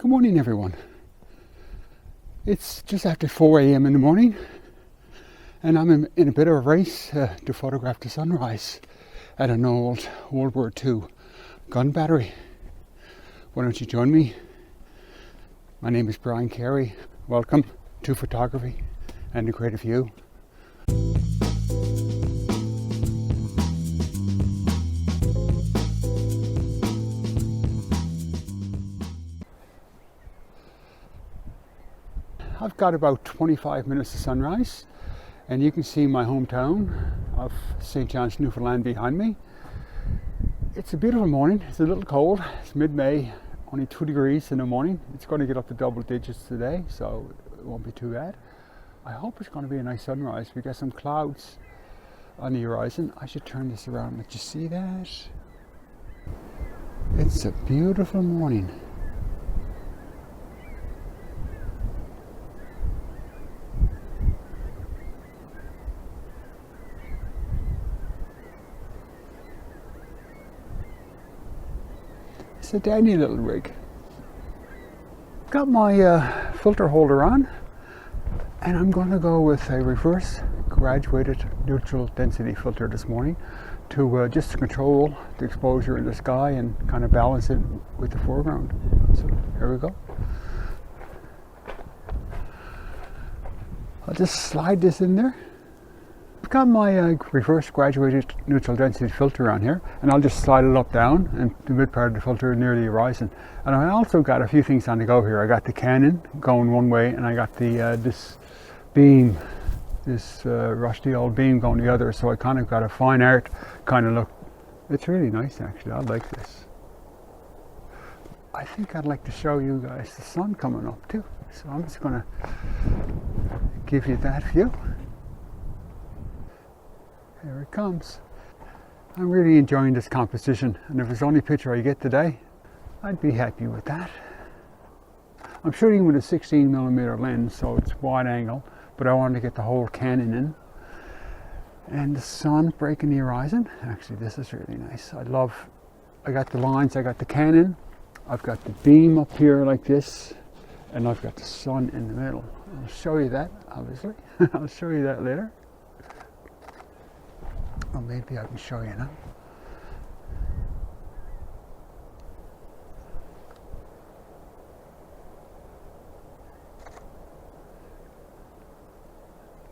Good morning, everyone. It's just after 4 a.m. in the morning, and I'm in a bit of a race to photograph the sunrise at an old World War II gun battery. Why don't you join me? My name is Brian Carey. Welcome to photography and a creative view. I've got about 25 minutes to sunrise, and you can see my hometown of St. John's, Newfoundland behind me. It's a beautiful morning. It's a little cold. It's mid-May, only 2 degrees in the morning. It's going to get up to double digits today, so it won't be too bad. I hope it's going to be a nice sunrise. We got some clouds on the horizon. I should turn this around and let you see that. It's a beautiful morning. It's a dandy little rig. Got my filter holder on, and I'm going to go with a reverse graduated neutral density filter this morning to just to control the exposure in the sky and kind of balance it with the foreground. So here we go. I'll just slide this in there. I've got my reverse graduated neutral density filter on here, and I'll just slide it up down and the mid part of the filter near the horizon. And I also got a few things on the go here. I got the Canon going one way, and I got the this beam, this rusty old beam going the other. So I kind of got a fine art kind of look. It's really nice actually. I like this. I think I'd like to show you guys the sun coming up too. So I'm just going to give you that view. Here it comes. I'm really enjoying this composition, and if it's the only picture I get today, I'd be happy with that. I'm shooting with a 16mm lens, so it's wide angle, but I wanted to get the whole Canon in. And the sun breaking the horizon. Actually, this is really nice. I got the lines, I got the Canon, I've got the beam up here like this, and I've got the sun in the middle. I'll show you that, obviously. I'll show you that later. Or maybe I can show you now.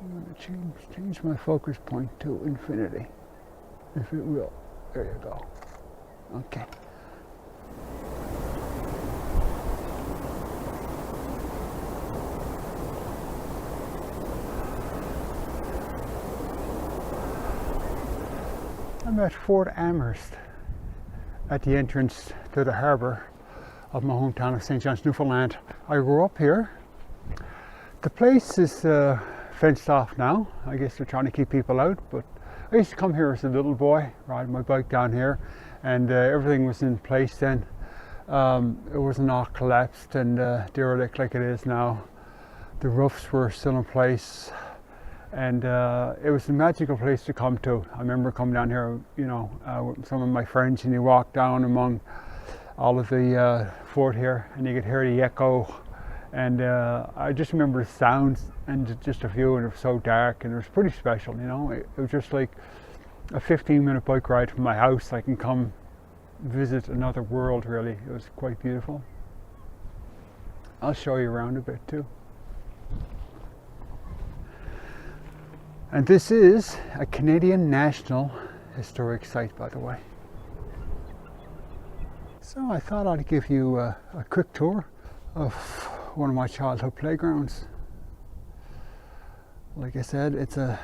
I'm going to change my focus point to infinity, if it will. There you go. Okay. I'm at Fort Amherst, at the entrance to the harbour of my hometown of St. John's, Newfoundland. I grew up here. The place is fenced off now. I guess they're trying to keep people out, but I used to come here as a little boy, ride my bike down here, and everything was in place then. It wasn't all collapsed and derelict like it is now. The roofs were still in place. And it was a magical place to come to. I remember coming down here, you know, with some of my friends, and you walk down among all of the fort here, and you could hear the echo. And I just remember the sounds and just a few, and it was so dark, and it was pretty special, you know. It was just like a 15-minute bike ride from my house. I can come visit another world, really. It was quite beautiful. I'll show you around a bit too. And this is a Canadian National Historic Site, by the way. So I thought I'd give you a quick tour of one of my childhood playgrounds. Like I said, it's a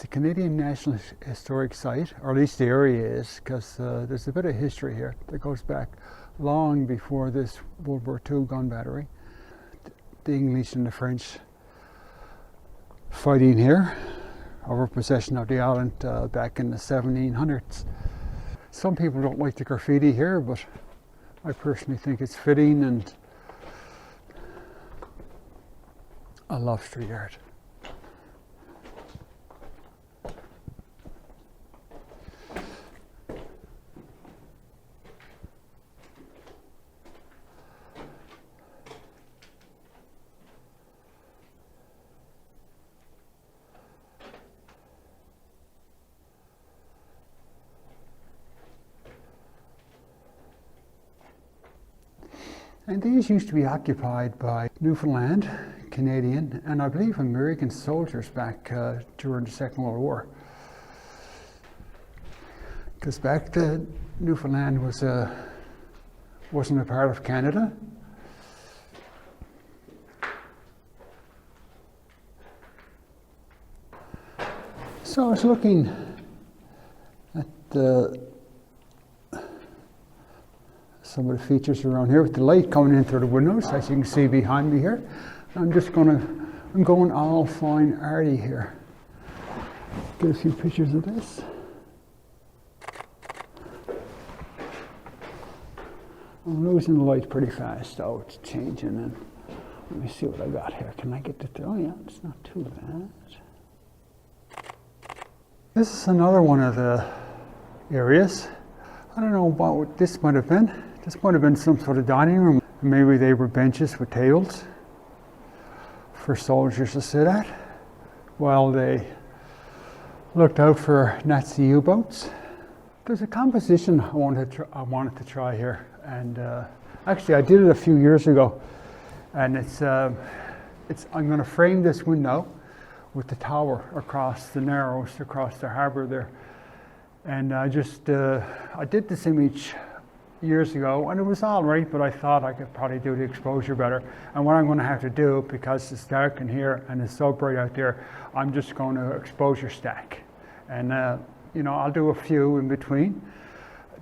Canadian National Historic Site, or at least the area is, because there's a bit of history here that goes back long before this World War II gun battery. The English and the French fighting here over possession of the island back in the 1700s. Some people don't like the graffiti here, but I personally think it's fitting, and I love street art. And these used to be occupied by Newfoundland, Canadian, and I believe American soldiers back during the Second World War. Because back then, Newfoundland wasn't a part of Canada. So I was looking at some of the features around here with the light coming in through the windows, as you can see behind me here. I'm going all fine arty here. Get a few pictures of this. I'm losing the light pretty fast, though. It's changing, and let me see what I got here. Can I get it? Oh yeah, it's not too bad. This is another one of the areas. I don't know what this might have been. This might have been some sort of dining room. Maybe they were benches with tables for soldiers to sit at while they looked out for Nazi U-boats. There's a composition I wanted to try here, and actually I did it a few years ago, and I'm going to frame this window with the tower across the Narrows, across the harbour there. And I did this image years ago, and it was all right, but I thought I could probably do the exposure better. And what I'm going to have to do, because it's dark in here and it's so bright out there, I'm just going to exposure stack. And you know, I'll do a few in between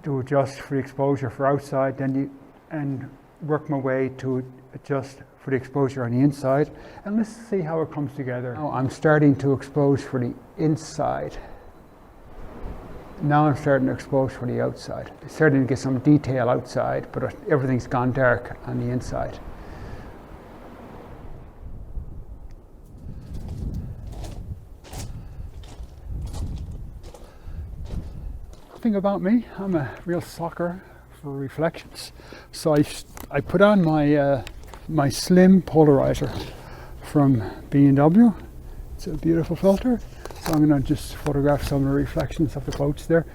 to adjust for the exposure for outside, and work my way to adjust for the exposure on the inside. And let's see how it comes together. Now I'm starting to expose for the inside. Now I'm starting to expose for the outside. I'm starting to get some detail outside, but everything's gone dark on the inside. Thing about me, I'm a real sucker for reflections. So I put on my slim polarizer from B&W. It's a beautiful filter. So I'm going to just photograph some of the reflections of the boats there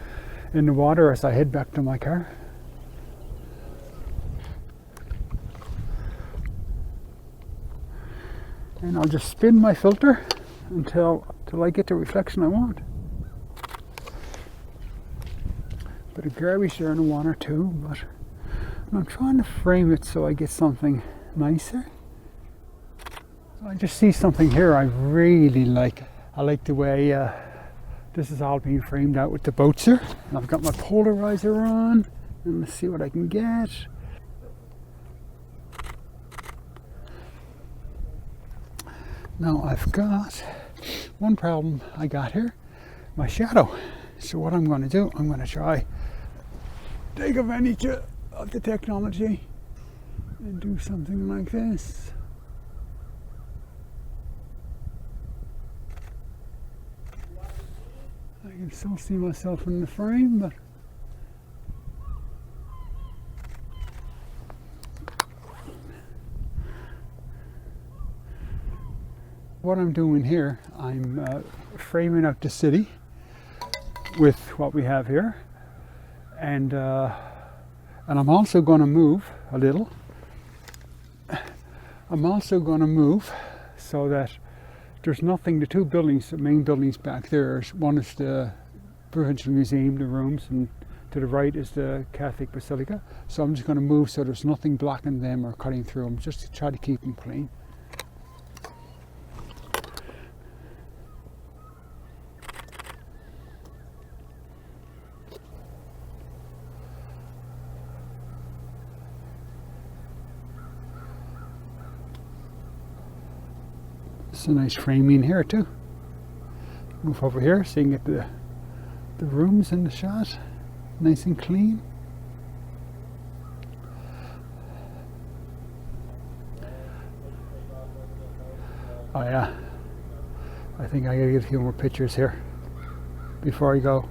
in the water as I head back to my car. And I'll just spin my filter until I get the reflection I want. Bit of garbage there in the water too, but I'm trying to frame it so I get something nicer. So I just see something here I really like. I like the way this is all being framed out with the boats here. And I've got my polarizer on, and let's see what I can get. Now I've got one problem I got here, my shadow. So what I'm going to do, I'm going to try take advantage of the technology and do something like this. I can still see myself in the frame, but what I'm doing here, I'm framing out the city with what we have here, and I'm also going to move a little. I'm also going to move so that there's nothing, the two buildings, the main buildings back there, one is the Provincial Museum, the rooms, and to the right is the Catholic Basilica. So I'm just going to move so there's nothing blocking them or cutting through them, just to try to keep them clean. It's a nice framing here too. Move over here so you can get the rooms in the shot, nice and clean. Oh yeah, I think I gotta get a few more pictures here before I go.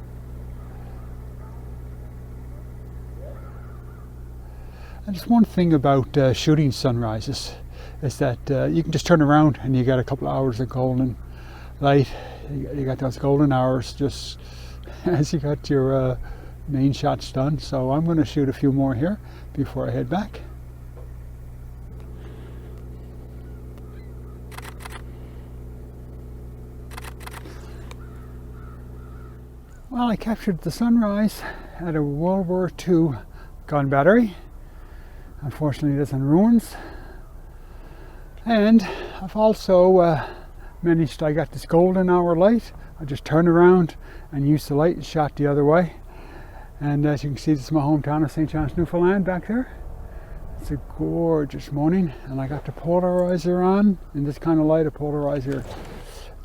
And just one thing about shooting sunrises is that you can just turn around and you got a couple of hours of golden light. You got those golden hours just as you got your main shots done. So I'm going to shoot a few more here before I head back. Well, I captured the sunrise at a World War II gun battery. Unfortunately, it's in ruins. And I've also managed, I got this golden hour light. I just turned around and used the light and shot the other way. And as you can see, this is my hometown of St. John's, Newfoundland back there. It's a gorgeous morning, and I got the polarizer on. In this kind of light, a polarizer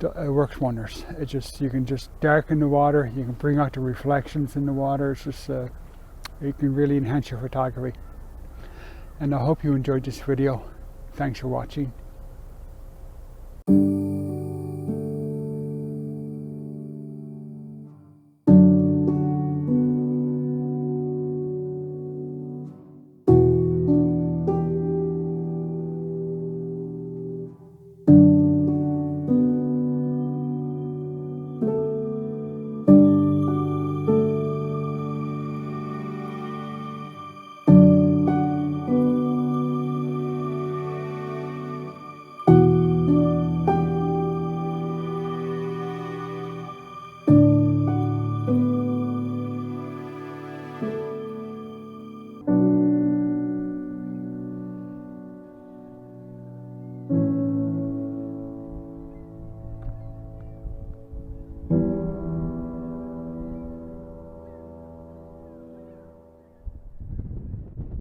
works wonders. It just, you can just darken the water, you can bring out the reflections in the water. It's just, you can really enhance your photography. And I hope you enjoyed this video. Thanks for watching.